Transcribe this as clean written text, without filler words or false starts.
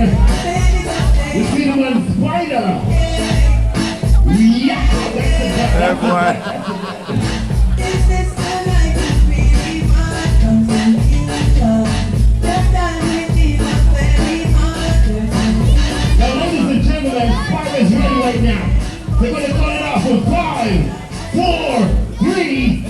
You see the man Spider? Yeah, That boy. Now, ladies and gentlemen, Spider's ready right now. They're going to cut it off in 5, 4, 3,